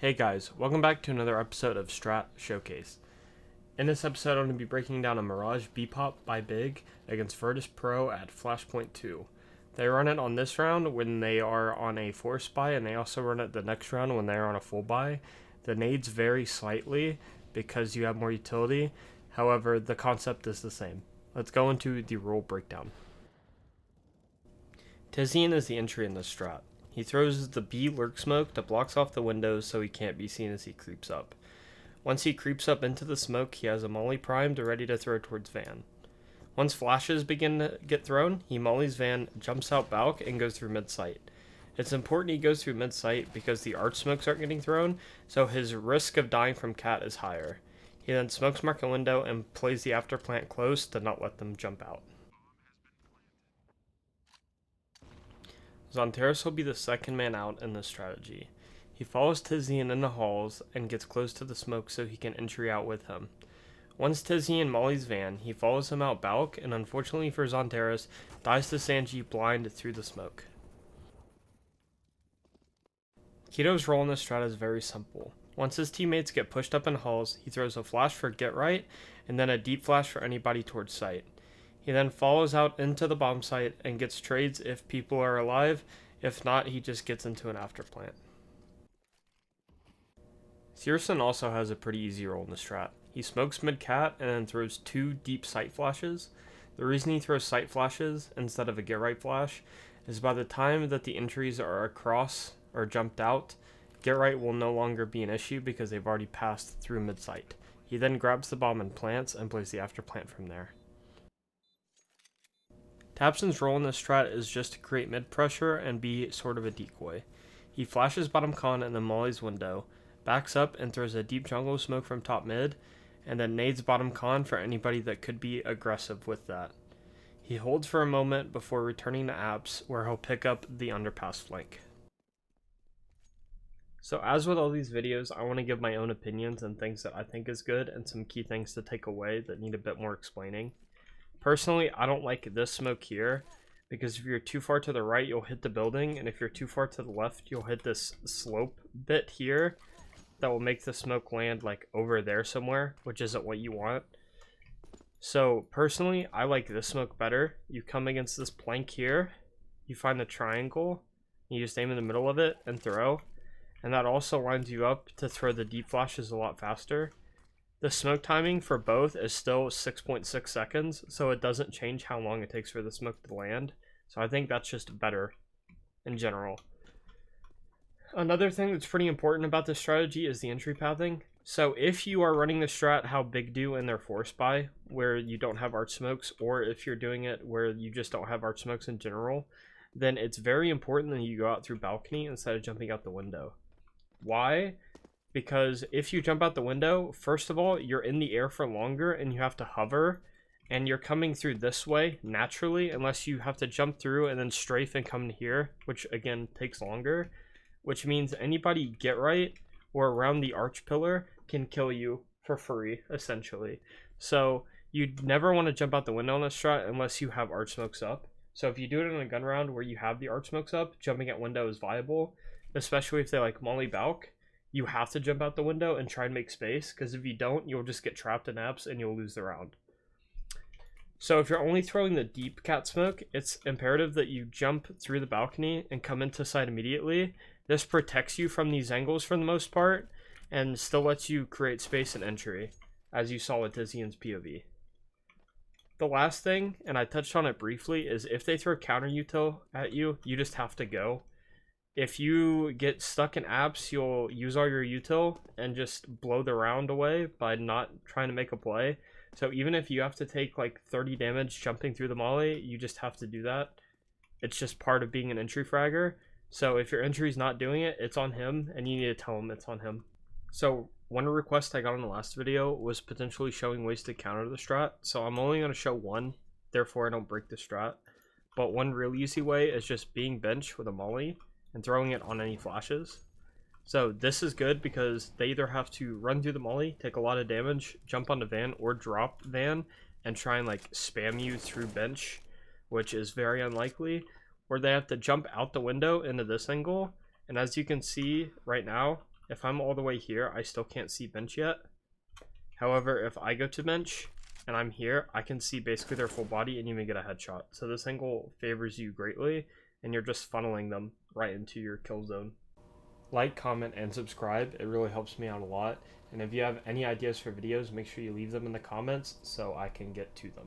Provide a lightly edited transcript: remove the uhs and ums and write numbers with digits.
Hey guys, welcome back to another episode of Strat Showcase. In this episode, I'm going to be breaking down a Mirage B-Pop by Big against Virtus Pro at Flashpoint 2. They run it on this round when they are on a force buy, and they also run it the next round when they are on a full buy. The nades vary slightly because you have more utility, however, the concept is the same. Let's go into the rule breakdown. Tezian is the entry in this strat. He throws the B lurk smoke that blocks off the windows so he can't be seen as he creeps up. Once he creeps up into the smoke, he has a molly primed ready to throw towards Van. Once flashes begin to get thrown, he mollies Van, jumps out Balk, and goes through mid-sight. It's important he goes through mid-sight because the arch smokes aren't getting thrown, so his risk of dying from cat is higher. He then smokes mark a window and plays the after plant close to not let them jump out. Zanderas will be the second man out in this strategy. He follows Tezian in the halls and gets close to the smoke so he can entry out with him. Once Tezian mollies Van, he follows him out Balk and unfortunately for Zanderas, dies to Sanji blind through the smoke. Keto's role in this strat is very simple. Once his teammates get pushed up in halls, he throws a flash for get right and then a deep flash for anybody towards sight. He then follows out into the bomb site and gets trades if people are alive. If not, he just gets into an afterplant. Searson also has a pretty easy role in the strat. He smokes mid-cat and then throws two deep sight flashes. The reason he throws sight flashes instead of a get right flash is by the time that the entries are across or jumped out, get right will no longer be an issue because they've already passed through mid-sight. He then grabs the bomb and plants and plays the afterplant from there. Thompson's role in this strat is just to create mid pressure and be sort of a decoy. He flashes bottom con and then mollies window, backs up and throws a deep jungle smoke from top mid, and then nades bottom con for anybody that could be aggressive with that. He holds for a moment before returning to apps where he'll pick up the underpass flank. So as with all these videos, I want to give my own opinions and things that I think is good and some key things to take away that need a bit more explaining. Personally, I don't like this smoke here because if you're too far to the right, you'll hit the building, and if you're too far to the left, you'll hit this slope bit here that will make the smoke land like over there somewhere, which isn't what you want. So personally, I like this smoke better. You come against this plank here, you find the triangle, you just aim in the middle of it and throw, and that also lines you up to throw the deep flashes a lot faster. The smoke timing for both is still 6.6 seconds, so it doesn't change how long it takes for the smoke to land. So I think that's just better in general. Another thing that's pretty important about this strategy is the entry pathing. So if you are running the strat how Big do in their force buy, where you don't have arch smokes, or if you're doing it where you just don't have arch smokes in general, then it's very important that you go out through balcony instead of jumping out the window. Why? Because if you jump out the window, first of all, you're in the air for longer and you have to hover, and you're coming through this way naturally unless you have to jump through and then strafe and come here, which again takes longer, which means anybody get right or around the arch pillar can kill you for free essentially. So you'd never want to jump out the window on this strat unless you have arch smokes up. So if you do it in a gun round where you have the arch smokes up, jumping out window is viable, especially if they like molly balk. You have to jump out the window and try and make space, because if you don't, you'll just get trapped in apps and you'll lose the round. So if you're only throwing the deep cat smoke, it's imperative that you jump through the balcony and come into side immediately. This protects you from these angles for the most part, and still lets you create space and entry, as you saw with Tezian's POV. The last thing, and I touched on it briefly, is if they throw counter util at you, you just have to go. If you get stuck in apps, you'll use all your util and just blow the round away by not trying to make a play. So even if you have to take like 30 damage jumping through the molly, you just have to do that. It's just part of being an entry fragger. So if your entry's not doing it, it's on him, and you need to tell him it's on him. So one request I got in the last video was potentially showing ways to counter the strat. So I'm only going to show one, therefore I don't break the strat. But one real easy way is just being bench with a molly and throwing it on any flashes. So this is good because they either have to run through the molly, take a lot of damage, jump onto Van, or drop Van and try and like spam you through bench, which is very unlikely, or they have to jump out the window into this angle. And as you can see right now, if I'm all the way here, I still can't see bench yet. However, if I go to bench and I'm here, I can see basically their full body and even get a headshot. So this angle favors you greatly, and you're just funneling them right into your kill zone. Like, comment, and subscribe. It really helps me out a lot. And if you have any ideas for videos, make sure you leave them in the comments so I can get to them.